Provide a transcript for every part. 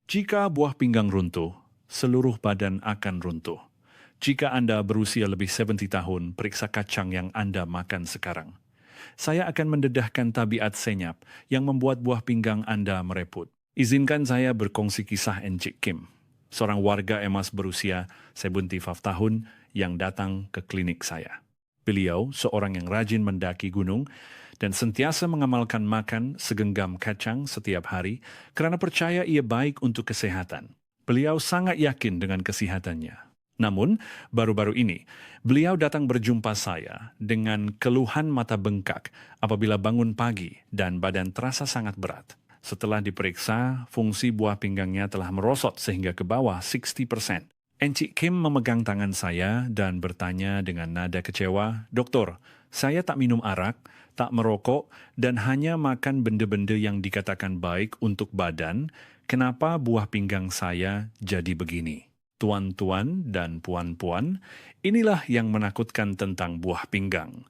Jika buah pinggang runtuh, seluruh badan akan runtuh. Jika Anda berusia lebih 70 tahun, periksa kacang yang Anda makan sekarang. Saya akan mendedahkan tabiat senyap yang membuat buah pinggang Anda mereput. Izinkan saya berkongsi kisah Encik Kim, seorang warga emas berusia 75 tahun yang datang ke klinik saya. Beliau seorang yang rajin mendaki gunung dan sentiasa mengamalkan makan segenggam kacang setiap hari karena percaya ia baik untuk kesehatan. Beliau sangat yakin dengan kesehatannya. Namun, baru-baru ini, beliau datang berjumpa saya dengan keluhan mata bengkak apabila bangun pagi dan badan terasa sangat berat. Setelah diperiksa, fungsi buah pinggangnya telah merosot sehingga ke bawah 60%. Encik Kim memegang tangan saya dan bertanya dengan nada kecewa, "Doktor, saya tak minum arak, tak merokok, dan hanya makan benda-benda yang dikatakan baik untuk badan. Kenapa buah pinggang saya jadi begini?" Tuan-tuan dan puan-puan, inilah yang menakutkan tentang buah pinggang.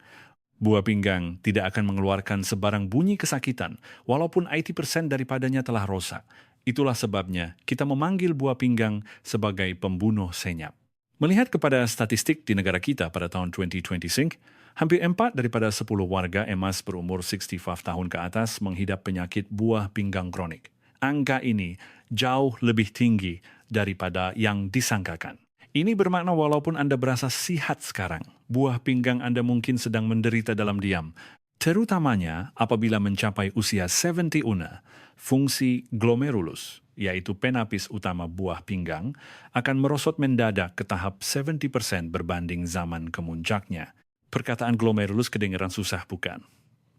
Buah pinggang tidak akan mengeluarkan sebarang bunyi kesakitan, walaupun 80% daripadanya telah rosak. Itulah sebabnya kita memanggil buah pinggang sebagai pembunuh senyap. Melihat kepada statistik di negara kita pada tahun 2026, hampir 4 daripada 10 warga emas berumur 65 tahun ke atas menghidap penyakit buah pinggang kronik. Angka ini jauh lebih tinggi daripada yang disangkakan. Ini bermakna walaupun Anda berasa sihat sekarang, buah pinggang Anda mungkin sedang menderita dalam diam. Terutamanya apabila mencapai usia 70 una, fungsi glomerulus, yaitu penapis utama buah pinggang, akan merosot mendadak ke tahap 70% berbanding zaman kemuncaknya. Perkataan glomerulus kedengaran susah bukan?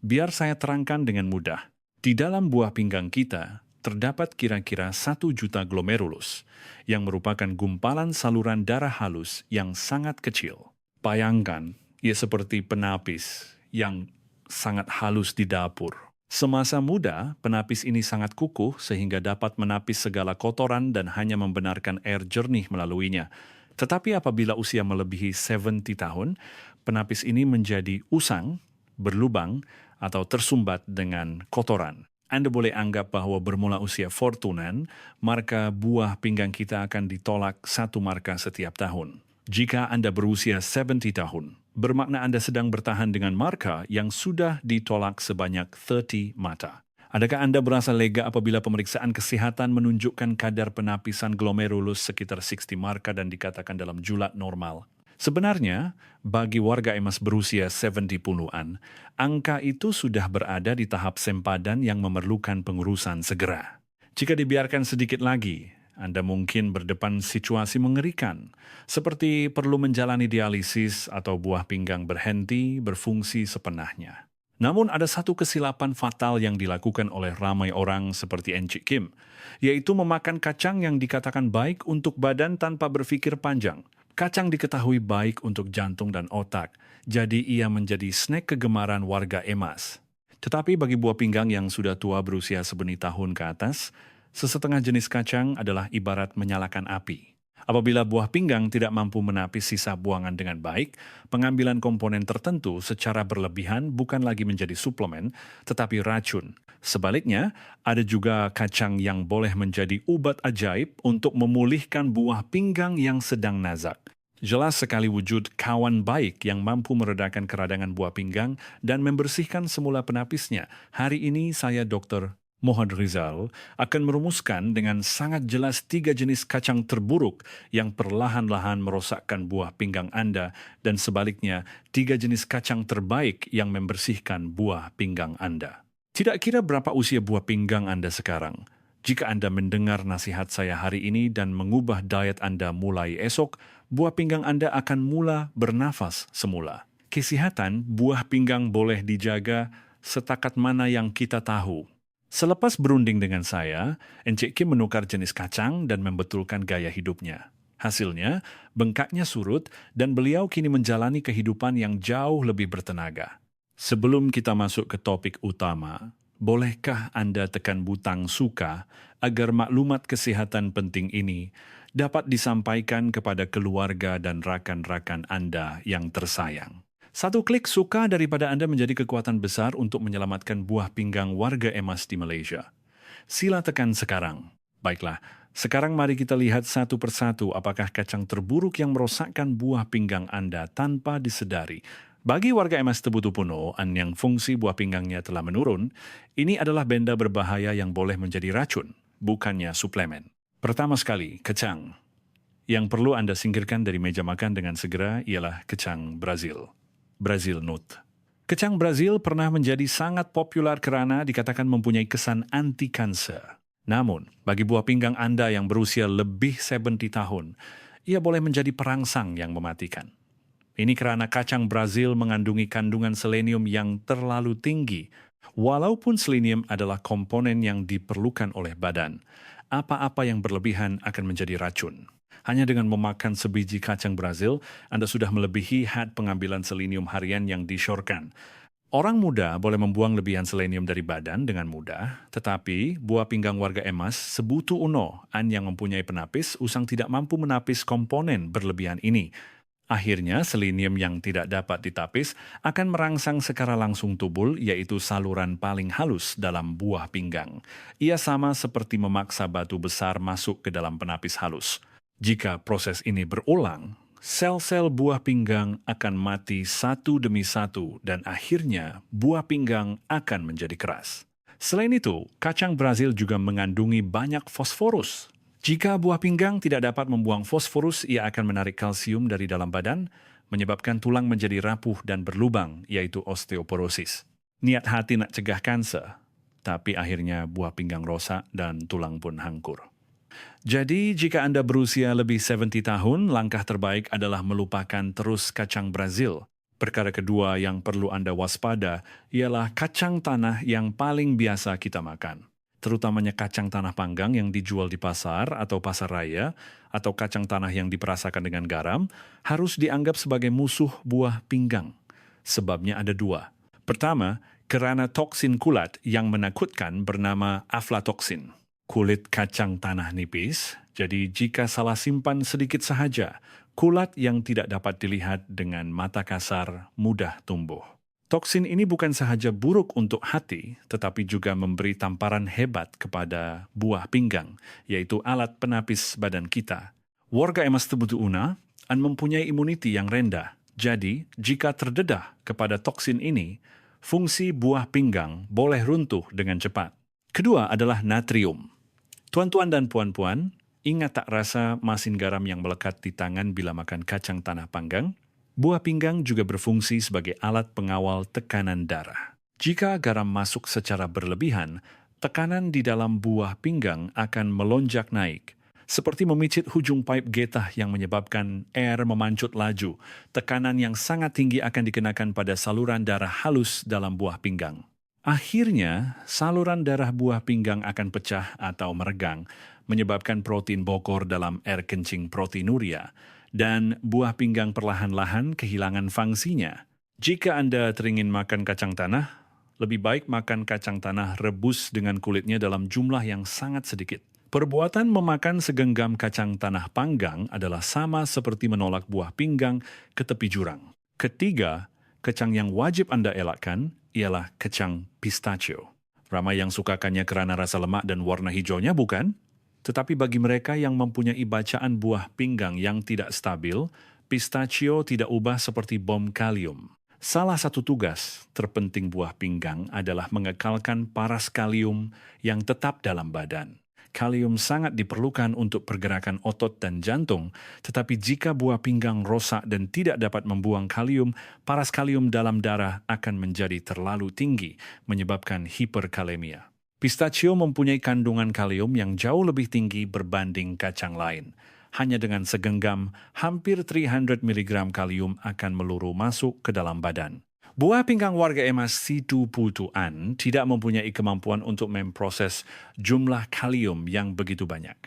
Biar saya terangkan dengan mudah. Di dalam buah pinggang kita, terdapat kira-kira 1 juta glomerulus, yang merupakan gumpalan saluran darah halus yang sangat kecil. Bayangkan, ia seperti penapis yang sangat halus di dapur. Semasa muda, penapis ini sangat kukuh sehingga dapat menapis segala kotoran dan hanya membenarkan air jernih melaluinya. Tetapi apabila usia melebihi 70 tahun, penapis ini menjadi usang, berlubang, atau tersumbat dengan kotoran. Anda boleh anggap bahwa bermula usia fortunan, marka buah pinggang kita akan ditolak 1 marka setiap tahun. Jika Anda berusia 70 tahun, bermakna Anda sedang bertahan dengan marka yang sudah ditolak sebanyak 30 mata. Adakah Anda berasa lega apabila pemeriksaan kesehatan menunjukkan kadar penapisan glomerulus sekitar 60 marka dan dikatakan dalam julat normal? Sebenarnya, bagi warga emas berusia 70-an, angka itu sudah berada di tahap sempadan yang memerlukan pengurusan segera. Jika dibiarkan sedikit lagi, Anda mungkin berdepan situasi mengerikan, seperti perlu menjalani dialisis atau buah pinggang berhenti berfungsi sepenuhnya. Namun ada satu kesilapan fatal yang dilakukan oleh ramai orang seperti Encik Kim, yaitu memakan kacang yang dikatakan baik untuk badan tanpa berpikir panjang. Kacang diketahui baik untuk jantung dan otak, jadi ia menjadi snack kegemaran warga emas. Tetapi bagi buah pinggang yang sudah tua berusia sebenih tahun ke atas, sesetengah jenis kacang adalah ibarat menyalakan api. Apabila buah pinggang tidak mampu menapis sisa buangan dengan baik, pengambilan komponen tertentu secara berlebihan bukan lagi menjadi suplemen, tetapi racun. Sebaliknya, ada juga kacang yang boleh menjadi obat ajaib untuk memulihkan buah pinggang yang sedang nazak. Jelas sekali wujud kawan baik yang mampu meredakan keradangan buah pinggang dan membersihkan semula penapisnya. Hari ini saya Dr. Mohd Rizal akan merumuskan dengan sangat jelas 3 jenis kacang terburuk yang perlahan-lahan merosakkan buah pinggang Anda dan sebaliknya 3 jenis kacang terbaik yang membersihkan buah pinggang Anda. Tidak kira berapa usia buah pinggang Anda sekarang. Jika Anda mendengar nasihat saya hari ini dan mengubah diet Anda mulai esok, buah pinggang Anda akan mula bernafas semula. Kesehatan buah pinggang boleh dijaga setakat mana yang kita tahu. Selepas berunding dengan saya, Encik Kim menukar jenis kacang dan membetulkan gaya hidupnya. Hasilnya, bengkaknya surut dan beliau kini menjalani kehidupan yang jauh lebih bertenaga. Sebelum kita masuk ke topik utama, bolehkah Anda tekan butang suka agar maklumat kesehatan penting ini dapat disampaikan kepada keluarga dan rakan-rakan Anda yang tersayang? 1 klik suka daripada Anda menjadi kekuatan besar untuk menyelamatkan buah pinggang warga emas di Malaysia. Sila tekan sekarang. Baiklah, Sekarang mari kita lihat satu persatu apakah kacang terburuk yang merosakkan buah pinggang Anda tanpa disedari. Bagi warga MS Tebutu Puno yang fungsi buah pinggangnya telah menurun, ini adalah benda berbahaya yang boleh menjadi racun, bukannya suplemen. Pertama sekali, kacang. Yang perlu Anda singkirkan dari meja makan dengan segera ialah kacang Brazil. Brazil nut. Kacang Brazil pernah menjadi sangat populer karena dikatakan mempunyai kesan anti-kanser. Namun, bagi buah pinggang Anda yang berusia lebih 70 tahun, ia boleh menjadi perangsang yang mematikan. Ini karena kacang Brazil mengandungi kandungan selenium yang terlalu tinggi. Walaupun selenium adalah komponen yang diperlukan oleh badan, apa-apa yang berlebihan akan menjadi racun. Hanya dengan memakan sebiji kacang Brazil, Anda sudah melebihi had pengambilan selenium harian yang disyorkan. Orang muda boleh membuang lebihan selenium dari badan dengan mudah, tetapi buah pinggang warga emas Sebutu Uno yang mempunyai penapis usang tidak mampu menapis komponen berlebihan ini. Akhirnya, selenium yang tidak dapat ditapis akan merangsang secara langsung tubul, yaitu saluran paling halus dalam buah pinggang. Ia sama seperti memaksa batu besar masuk ke dalam penapis halus. Jika proses ini berulang, sel-sel buah pinggang akan mati satu demi satu dan akhirnya buah pinggang akan menjadi keras. Selain itu, kacang Brazil juga mengandungi banyak fosforus. Jika buah pinggang tidak dapat membuang fosforus, ia akan menarik kalsium dari dalam badan, menyebabkan tulang menjadi rapuh dan berlubang, yaitu osteoporosis. Niat hati nak cegah kanser, tapi akhirnya buah pinggang rosak dan tulang pun hangkur. Jadi, jika Anda berusia lebih 70 tahun, langkah terbaik adalah melupakan terus kacang Brazil. Perkara kedua yang perlu Anda waspada ialah kacang tanah yang paling biasa kita makan. Terutamanya kacang tanah panggang yang dijual di pasar atau pasar raya, atau kacang tanah yang diperasakan dengan garam, harus dianggap sebagai musuh buah pinggang. Sebabnya ada dua. Pertama, karena toksin kulat yang menakutkan bernama aflatoksin. Kulit kacang tanah nipis, jadi jika salah simpan sedikit sahaja, kulat yang tidak dapat dilihat dengan mata kasar mudah tumbuh. Toksin ini bukan sahaja buruk untuk hati, tetapi juga memberi tamparan hebat kepada buah pinggang, yaitu alat penapis badan kita. Warga emas Tebutu Una mempunyai imuniti yang rendah, jadi jika terdedah kepada toksin ini, fungsi buah pinggang boleh runtuh dengan cepat. Kedua adalah natrium. Tuan-tuan dan puan-puan, ingat tak rasa masin garam yang melekat di tangan bila makan kacang tanah panggang? Buah pinggang juga berfungsi sebagai alat pengawal tekanan darah. Jika garam masuk secara berlebihan, tekanan di dalam buah pinggang akan melonjak naik. Seperti memicit hujung pipe getah yang menyebabkan air memancut laju, tekanan yang sangat tinggi akan dikenakan pada saluran darah halus dalam buah pinggang. Akhirnya, saluran darah buah pinggang akan pecah atau meregang, menyebabkan protein bokor dalam air kencing proteinuria, dan buah pinggang perlahan-lahan kehilangan fungsinya. Jika Anda teringin makan kacang tanah, lebih baik makan kacang tanah rebus dengan kulitnya dalam jumlah yang sangat sedikit. Perbuatan memakan segenggam kacang tanah panggang adalah sama seperti menolak buah pinggang ke tepi jurang. Ketiga, kacang yang wajib Anda elakkan ialah kacang pistachio. Ramai yang sukakannya karena rasa lemak dan warna hijaunya, bukan? Tetapi bagi mereka yang mempunyai bacaan buah pinggang yang tidak stabil, pistachio tidak ubah seperti bom kalium. Salah satu tugas terpenting buah pinggang adalah mengekalkan paras kalium yang tetap dalam badan. Kalium sangat diperlukan untuk pergerakan otot dan jantung, tetapi jika buah pinggang rosak dan tidak dapat membuang kalium, paras kalium dalam darah akan menjadi terlalu tinggi, menyebabkan hiperkalemia. Pistachio mempunyai kandungan kalium yang jauh lebih tinggi berbanding kacang lain. Hanya dengan segenggam, hampir 300 mg kalium akan meluru masuk ke dalam badan. Buah pinggang warga emas Sebutu Puno tidak mempunyai kemampuan untuk memproses jumlah kalium yang begitu banyak.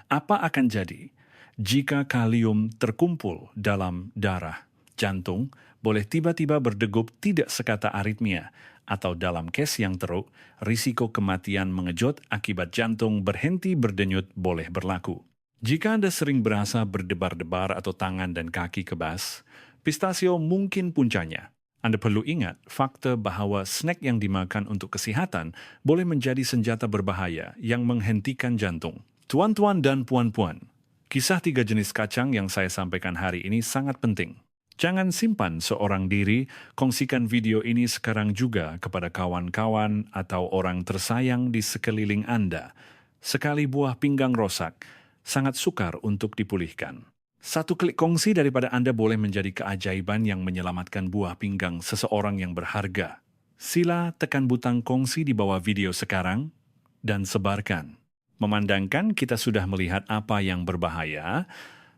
Apa akan jadi jika kalium terkumpul dalam darah? Jantung boleh tiba-tiba berdegup tidak sekata aritmia, atau dalam kes yang teruk, risiko kematian mengejut akibat jantung berhenti berdenyut boleh berlaku. Jika Anda sering berasa berdebar-debar atau tangan dan kaki kebas, pistachio mungkin puncanya. Anda perlu ingat fakta bahwa snack yang dimakan untuk kesehatan boleh menjadi senjata berbahaya yang menghentikan jantung. Tuan-tuan dan puan-puan, kisah 3 jenis kacang yang saya sampaikan hari ini sangat penting. Jangan simpan seorang diri, kongsikan video ini sekarang juga kepada kawan-kawan atau orang tersayang di sekeliling Anda. Sekali buah pinggang rosak, sangat sukar untuk dipulihkan. Satu klik kongsi daripada Anda boleh menjadi keajaiban yang menyelamatkan buah pinggang seseorang yang berharga. Sila tekan butang kongsi di bawah video sekarang dan sebarkan. Memandangkan kita sudah melihat apa yang berbahaya,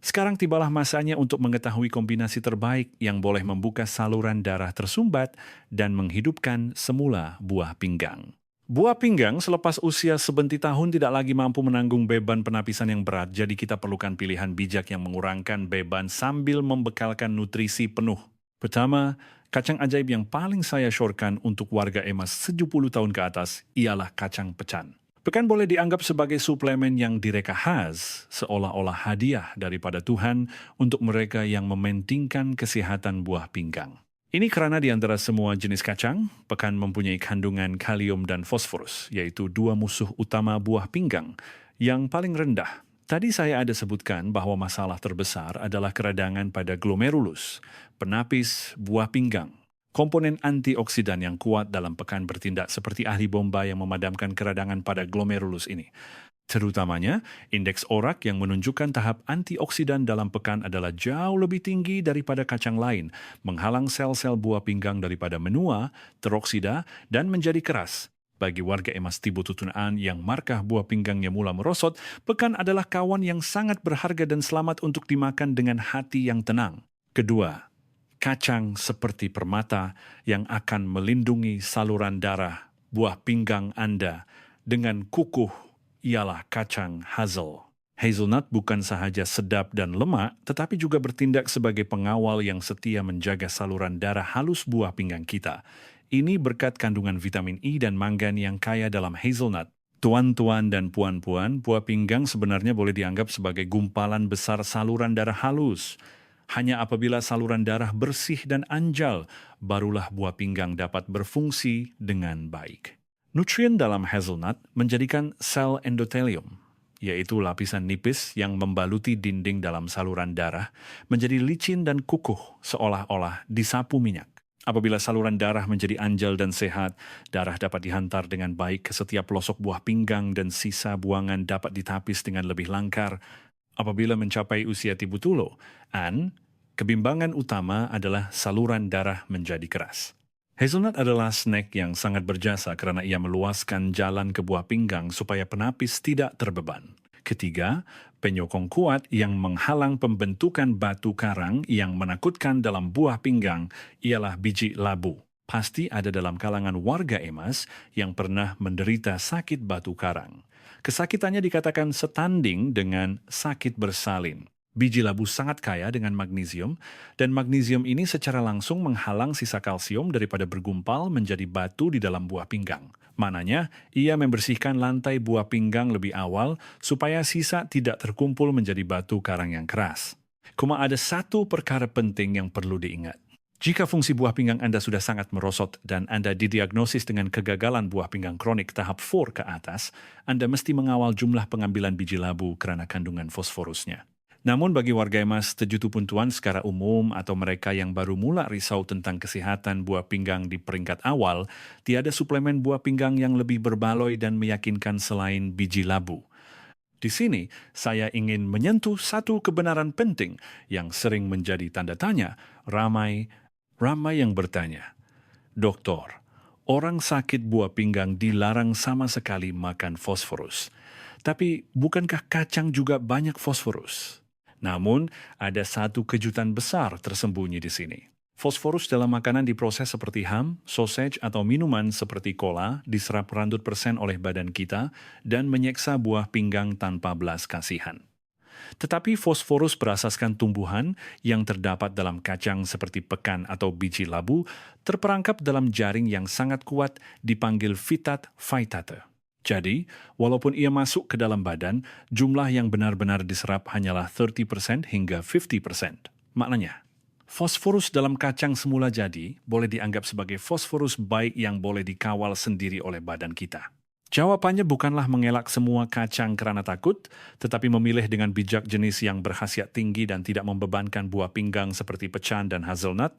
sekarang tibalah masanya untuk mengetahui kombinasi terbaik yang boleh membuka saluran darah tersumbat dan menghidupkan semula buah pinggang. Buah pinggang selepas usia sebentik tahun tidak lagi mampu menanggung beban penapisan yang berat, jadi kita perlukan pilihan bijak yang mengurangkan beban sambil membekalkan nutrisi penuh. Pertama, kacang ajaib yang paling saya syorkan untuk warga emas 70 tahun ke atas ialah kacang pecan. Pekan boleh dianggap sebagai suplemen yang direka khas, seolah-olah hadiah daripada Tuhan untuk mereka yang mementingkan kesehatan buah pinggang. Ini karena di antara semua jenis kacang, pekan mempunyai kandungan kalium dan fosforus, yaitu 2 musuh utama buah pinggang, yang paling rendah. Tadi saya ada sebutkan bahwa masalah terbesar adalah keradangan pada glomerulus, penapis buah pinggang. Komponen antioksidan yang kuat dalam pekan bertindak seperti ahli bomba yang memadamkan keradangan pada glomerulus ini. Terutamanya, indeks ORAC yang menunjukkan tahap antioksidan dalam pekan adalah jauh lebih tinggi daripada kacang lain, menghalang sel-sel buah pinggang daripada menua, teroksida, dan menjadi keras. Bagi warga emas tibu tutunaan yang markah buah pinggangnya mula merosot, pekan adalah kawan yang sangat berharga dan selamat untuk dimakan dengan hati yang tenang. Kedua, kacang seperti permata yang akan melindungi saluran darah buah pinggang Anda dengan kukuh ialah kacang hazel. Hazelnut bukan sahaja sedap dan lemak, tetapi juga bertindak sebagai pengawal yang setia menjaga saluran darah halus buah pinggang kita. Ini berkat kandungan vitamin E dan mangan yang kaya dalam hazelnut. Tuan-tuan dan puan-puan, buah pinggang sebenarnya boleh dianggap sebagai gumpalan besar saluran darah halus. Hanya apabila saluran darah bersih dan anjal, barulah buah pinggang dapat berfungsi dengan baik. Nutrien dalam hazelnut menjadikan sel endotelium, yaitu lapisan nipis yang membaluti dinding dalam saluran darah, menjadi licin dan kukuh seolah-olah disapu minyak. Apabila saluran darah menjadi anjal dan sehat, darah dapat dihantar dengan baik ke setiap pelosok buah pinggang dan sisa buangan dapat ditapis dengan lebih langkar. Apabila mencapai usia tibu tulo, kebimbangan utama adalah saluran darah menjadi keras. Hazelnut adalah snack yang sangat berjasa karena ia meluaskan jalan ke buah pinggang supaya penapis tidak terbeban. Ketiga, penyokong kuat yang menghalang pembentukan batu karang yang menakutkan dalam buah pinggang ialah biji labu. Pasti ada dalam kalangan warga emas yang pernah menderita sakit batu karang. Kesakitannya dikatakan setanding dengan sakit bersalin. Biji labu sangat kaya dengan magnesium, dan magnesium ini secara langsung menghalang sisa kalsium daripada bergumpal menjadi batu di dalam buah pinggang. Mananya, ia membersihkan lantai buah pinggang lebih awal supaya sisa tidak terkumpul menjadi batu karang yang keras. Cuma ada satu perkara penting yang perlu diingat. Jika fungsi buah pinggang Anda sudah sangat merosot dan Anda didiagnosis dengan kegagalan buah pinggang kronik tahap 4 ke atas, Anda mesti mengawal jumlah pengambilan biji labu karena kandungan fosforusnya. Namun bagi warga emas setuju puntuan secara umum atau mereka yang baru mula risau tentang kesehatan buah pinggang di peringkat awal, tiada suplemen buah pinggang yang lebih berbaloi dan meyakinkan selain biji labu. Di sini, saya ingin menyentuh satu kebenaran penting yang sering menjadi tanda tanya. Ramai yang bertanya, "Doktor, orang sakit buah pinggang dilarang sama sekali makan fosforus. Tapi bukankah kacang juga banyak fosforus?" Namun, ada satu kejutan besar tersembunyi di sini. Fosforus dalam makanan diproses seperti ham, sausage, atau minuman seperti cola diserap 100% oleh badan kita dan menyiksa buah pinggang tanpa belas kasihan. Tetapi fosforus berasaskan tumbuhan yang terdapat dalam kacang seperti pekan atau biji labu terperangkap dalam jaring yang sangat kuat dipanggil phytate phytate. Jadi, walaupun ia masuk ke dalam badan, jumlah yang benar-benar diserap hanyalah 30% hingga 50%. Maknanya, fosforus dalam kacang semula jadi boleh dianggap sebagai fosforus baik yang boleh dikawal sendiri oleh badan kita. Jawabannya bukanlah mengelak semua kacang karena takut, tetapi memilih dengan bijak jenis yang berkhasiat tinggi dan tidak membebankan buah pinggang seperti pecan dan hazelnut.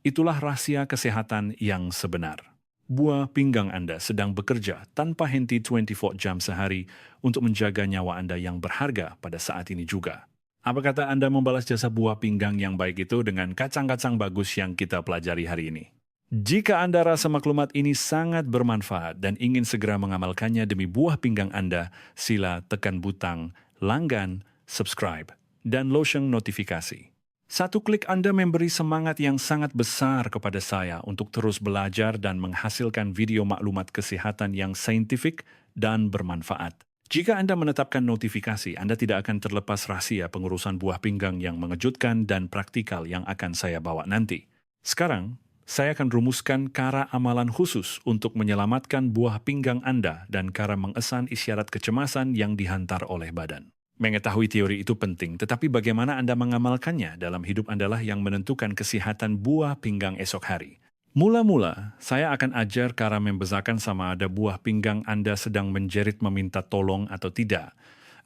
Itulah rahasia kesehatan yang sebenar. Buah pinggang Anda sedang bekerja tanpa henti 24 jam sehari untuk menjaga nyawa Anda yang berharga pada saat ini juga. Apa kata Anda membalas jasa buah pinggang yang baik itu dengan kacang-kacang bagus yang kita pelajari hari ini? Jika Anda rasa maklumat ini sangat bermanfaat dan ingin segera mengamalkannya demi buah pinggang Anda, sila tekan butang langgan, subscribe, dan lonceng notifikasi. Satu klik Anda memberi semangat yang sangat besar kepada saya untuk terus belajar dan menghasilkan video maklumat kesehatan yang saintifik dan bermanfaat. Jika Anda menetapkan notifikasi, Anda tidak akan terlepas rahasia pengurusan buah pinggang yang mengejutkan dan praktikal yang akan saya bawa nanti. Sekarang, saya akan rumuskan cara amalan khusus untuk menyelamatkan buah pinggang Anda dan cara mengesan isyarat kecemasan yang dihantar oleh badan. Mengetahui teori itu penting, tetapi bagaimana Anda mengamalkannya dalam hidup Anda lah yang menentukan kesehatan buah pinggang esok hari. Mula-mula, saya akan ajar cara membezakan sama ada buah pinggang Anda sedang menjerit meminta tolong atau tidak.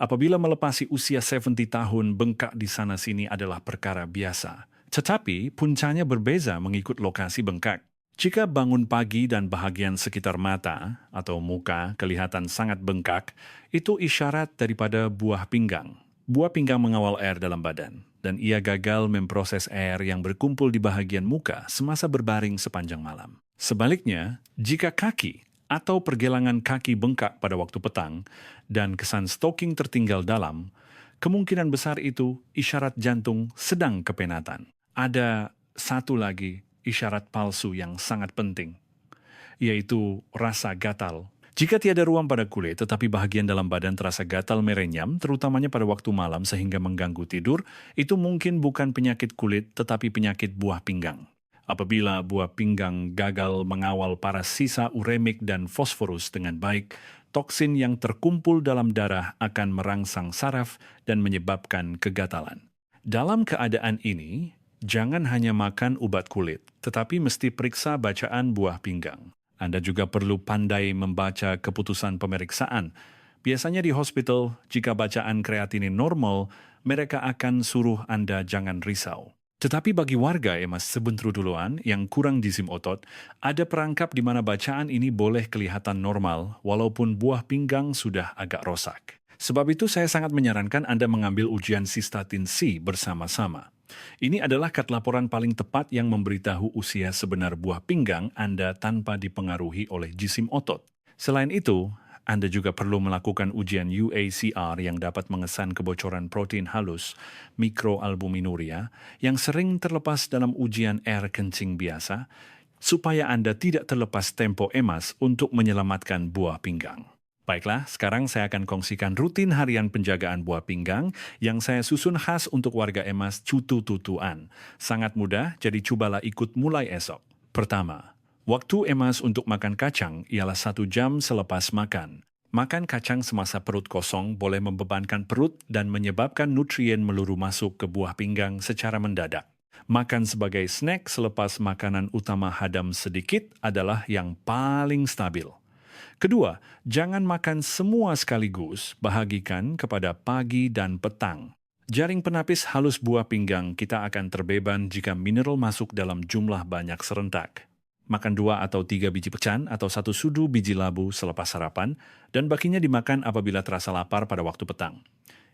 Apabila melepasi usia 70 tahun, bengkak di sana-sini adalah perkara biasa. Tetapi, puncanya berbeza mengikut lokasi bengkak. Jika bangun pagi dan bahagian sekitar mata atau muka kelihatan sangat bengkak, itu isyarat daripada buah pinggang. Buah pinggang mengawal air dalam badan, dan ia gagal memproses air yang berkumpul di bahagian muka semasa berbaring sepanjang malam. Sebaliknya, jika kaki atau pergelangan kaki bengkak pada waktu petang dan kesan stoking tertinggal dalam, kemungkinan besar itu isyarat jantung sedang kepenatan. Ada satu lagi isyarat palsu yang sangat penting, yaitu rasa gatal. Jika tiada ruam pada kulit, tetapi bahagian dalam badan terasa gatal merenyam, terutamanya pada waktu malam sehingga mengganggu tidur, itu mungkin bukan penyakit kulit, tetapi penyakit buah pinggang. Apabila buah pinggang gagal mengawal para sisa uremik dan fosforus dengan baik, toksin yang terkumpul dalam darah akan merangsang saraf dan menyebabkan kegatalan. Dalam keadaan ini, jangan hanya makan ubat kulit, tetapi mesti periksa bacaan buah pinggang. Anda juga perlu pandai membaca keputusan pemeriksaan. Biasanya di hospital, jika bacaan kreatinin normal, mereka akan suruh Anda jangan risau. Tetapi bagi warga emas sebentru duluan yang kurang jisim otot, ada perangkap di mana bacaan ini boleh kelihatan normal walaupun buah pinggang sudah agak rosak. Sebab itu saya sangat menyarankan Anda mengambil ujian sistatin C bersama-sama. Ini adalah kad laporan paling tepat yang memberitahu usia sebenar buah pinggang Anda tanpa dipengaruhi oleh jisim otot. Selain itu, Anda juga perlu melakukan ujian UACR yang dapat mengesan kebocoran protein halus mikroalbuminuria yang sering terlepas dalam ujian air kencing biasa, supaya Anda tidak terlepas tempo emas untuk menyelamatkan buah pinggang. Baiklah, sekarang saya akan kongsikan rutin harian penjagaan buah pinggang yang saya susun khas untuk warga emas cutu-tutuan. Sangat mudah, jadi cobalah ikut mulai esok. Pertama, waktu emas untuk makan kacang ialah 1 jam selepas makan. Makan kacang semasa perut kosong boleh membebankan perut dan menyebabkan nutrien meluru masuk ke buah pinggang secara mendadak. Makan sebagai snack selepas makanan utama hadam sedikit adalah yang paling stabil. Kedua, jangan makan semua sekaligus, bahagikan kepada pagi dan petang. Jaring penapis halus buah pinggang kita akan terbeban jika mineral masuk dalam jumlah banyak serentak. Makan 2 atau 3 biji pecan atau 1 sudu biji labu selepas sarapan, dan bakinya dimakan apabila terasa lapar pada waktu petang.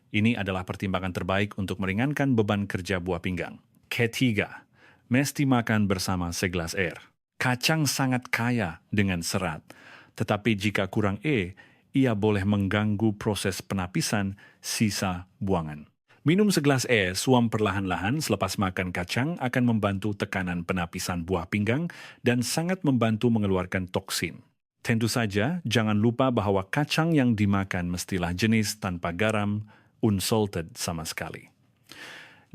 Ini adalah pertimbangan terbaik untuk meringankan beban kerja buah pinggang. Ketiga, mesti makan bersama segelas air. Kacang sangat kaya dengan serat, tetapi jika kurang ia boleh mengganggu proses penapisan sisa buangan. Minum segelas suam perlahan-lahan selepas makan kacang akan membantu tekanan penapisan buah pinggang dan sangat membantu mengeluarkan toksin. Tentu saja, jangan lupa bahwa kacang yang dimakan mestilah jenis tanpa garam, unsalted sama sekali.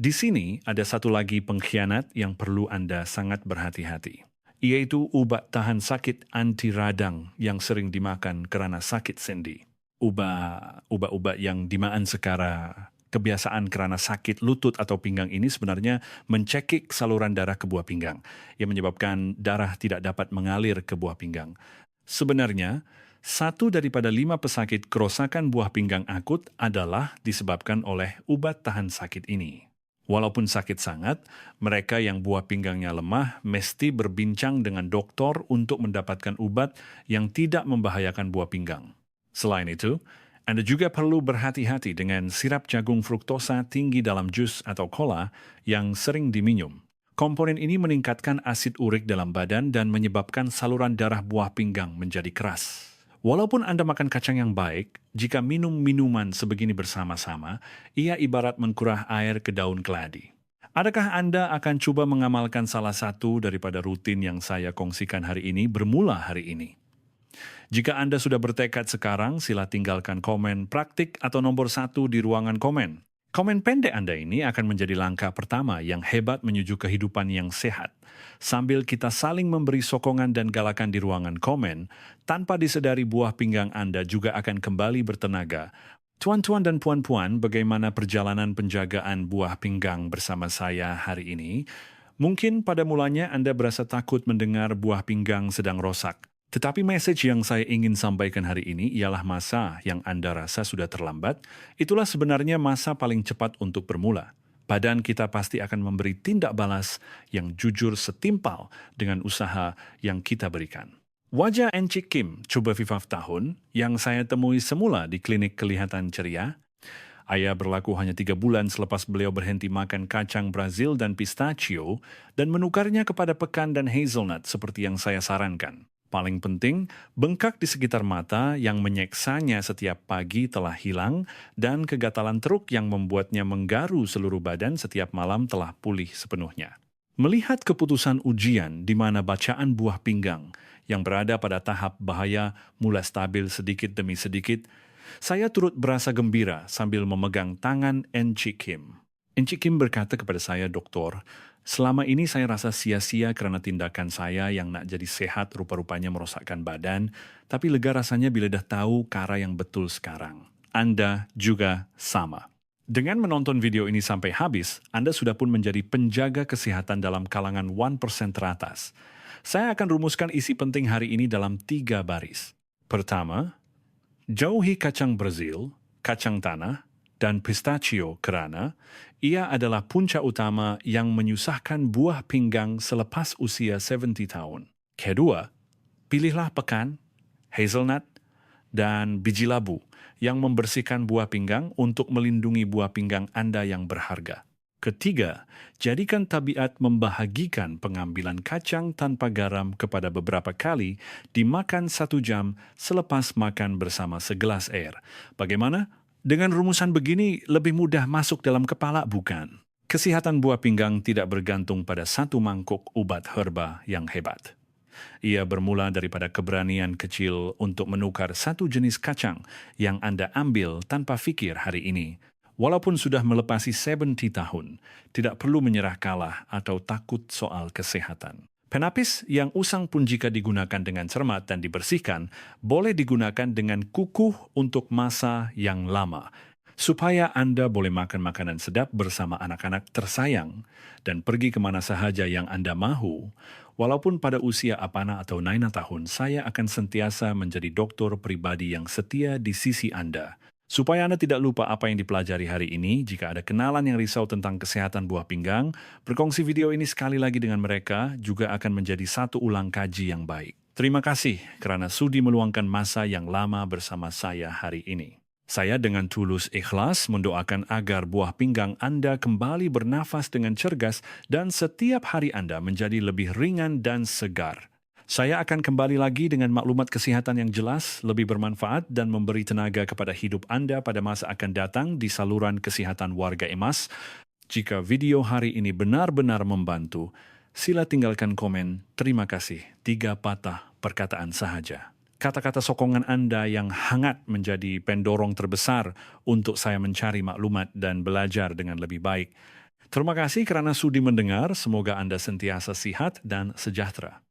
Di sini ada satu lagi pengkhianat yang perlu Anda sangat berhati-hati, yaitu ubat tahan sakit anti radang yang sering dimakan kerana sakit sendi. Ubat-ubat yang dimakan secara kebiasaan kerana sakit lutut atau pinggang ini sebenarnya mencekik saluran darah ke buah pinggang, yang menyebabkan darah tidak dapat mengalir ke buah pinggang. Sebenarnya, 1 daripada 5 pesakit kerosakan buah pinggang akut adalah disebabkan oleh obat tahan sakit ini. Walaupun sakit sangat, mereka yang buah pinggangnya lemah mesti berbincang dengan dokter untuk mendapatkan obat yang tidak membahayakan buah pinggang. Selain itu, Anda juga perlu berhati-hati dengan sirap jagung fruktosa tinggi dalam jus atau cola yang sering diminum. Komponen ini meningkatkan asid urik dalam badan dan menyebabkan saluran darah buah pinggang menjadi keras. Walaupun Anda makan kacang yang baik, jika minum minuman sebegini bersama-sama, ia ibarat mengkurah air ke daun keladi. Adakah Anda akan coba mengamalkan salah satu daripada rutin yang saya kongsikan hari ini bermula hari ini? Jika Anda sudah bertekad sekarang, sila tinggalkan komen praktik atau nomor 1 di ruangan komen. Komen pendek Anda ini akan menjadi langkah pertama yang hebat menuju kehidupan yang sehat. Sambil kita saling memberi sokongan dan galakan di ruangan komen, tanpa disedari buah pinggang Anda juga akan kembali bertenaga. Tuan-tuan dan puan-puan, bagaimana perjalanan penjagaan buah pinggang bersama saya hari ini? Mungkin pada mulanya Anda berasa takut mendengar buah pinggang sedang rosak. Tetapi message yang saya ingin sampaikan hari ini ialah masa yang Anda rasa sudah terlambat, itulah sebenarnya masa paling cepat untuk bermula. Badan kita pasti akan memberi tindak balas yang jujur setimpal dengan usaha yang kita berikan. Wajah Encik Kim, cuba 15 tahun, yang saya temui semula di klinik kelihatan ceria. Ayah berlaku hanya 3 bulan selepas beliau berhenti makan kacang Brazil dan pistachio dan menukarnya kepada pekan dan hazelnut seperti yang saya sarankan. Paling penting, bengkak di sekitar mata yang menyeksanya setiap pagi telah hilang dan kegatalan teruk yang membuatnya menggaru seluruh badan setiap malam telah pulih sepenuhnya. Melihat keputusan ujian di mana bacaan buah pinggang yang berada pada tahap bahaya mulai stabil sedikit demi sedikit, saya turut berasa gembira sambil memegang tangan Encik Kim. Encik Kim berkata kepada saya, "Doktor, selama ini saya rasa sia-sia karena tindakan saya yang nak jadi sehat rupa-rupanya merosakkan badan, tapi lega rasanya bila dah tahu cara yang betul sekarang. Anda juga sama." Dengan menonton video ini sampai habis, Anda sudah pun menjadi penjaga kesehatan dalam kalangan 1% teratas. Saya akan rumuskan isi penting hari ini dalam 3 baris. Pertama, jauhi kacang Brazil, kacang tanah, dan pistachio kerana ia adalah punca utama yang menyusahkan buah pinggang selepas usia 70 tahun. Kedua, pilihlah pekan, hazelnut, dan biji labu yang membersihkan buah pinggang untuk melindungi buah pinggang Anda yang berharga. Ketiga, jadikan tabiat membahagikan pengambilan kacang tanpa garam kepada beberapa kali dimakan 1 jam selepas makan bersama segelas air. Bagaimana? Dengan rumusan begini lebih mudah masuk dalam kepala, bukan? Kesehatan buah pinggang tidak bergantung pada 1 mangkuk ubat herba yang hebat. Ia bermula daripada keberanian kecil untuk menukar 1 jenis kacang yang Anda ambil tanpa fikir hari ini. Walaupun sudah melepasi 70 tahun, tidak perlu menyerah kalah atau takut soal kesehatan. Penapis yang usang pun jika digunakan dengan cermat dan dibersihkan, boleh digunakan dengan kukuh untuk masa yang lama, supaya Anda boleh makan makanan sedap bersama anak-anak tersayang dan pergi kemana sahaja yang Anda mahu. Walaupun pada usia apana atau naina tahun, saya akan sentiasa menjadi doktor pribadi yang setia di sisi Anda. Supaya Anda tidak lupa apa yang dipelajari hari ini, jika ada kenalan yang risau tentang kesehatan buah pinggang, berkongsi video ini sekali lagi dengan mereka juga akan menjadi satu ulang kaji yang baik. Terima kasih kerana sudi meluangkan masa yang lama bersama saya hari ini. Saya dengan tulus ikhlas mendoakan agar buah pinggang Anda kembali bernafas dengan cergas dan setiap hari Anda menjadi lebih ringan dan segar. Saya akan kembali lagi dengan maklumat kesihatan yang jelas, lebih bermanfaat dan memberi tenaga kepada hidup Anda pada masa akan datang di saluran kesihatan Warga Emas. Jika video hari ini benar-benar membantu, sila tinggalkan komen, terima kasih, 3 patah perkataan sahaja. Kata-kata sokongan Anda yang hangat menjadi pendorong terbesar untuk saya mencari maklumat dan belajar dengan lebih baik. Terima kasih kerana sudi mendengar, semoga Anda sentiasa sihat dan sejahtera.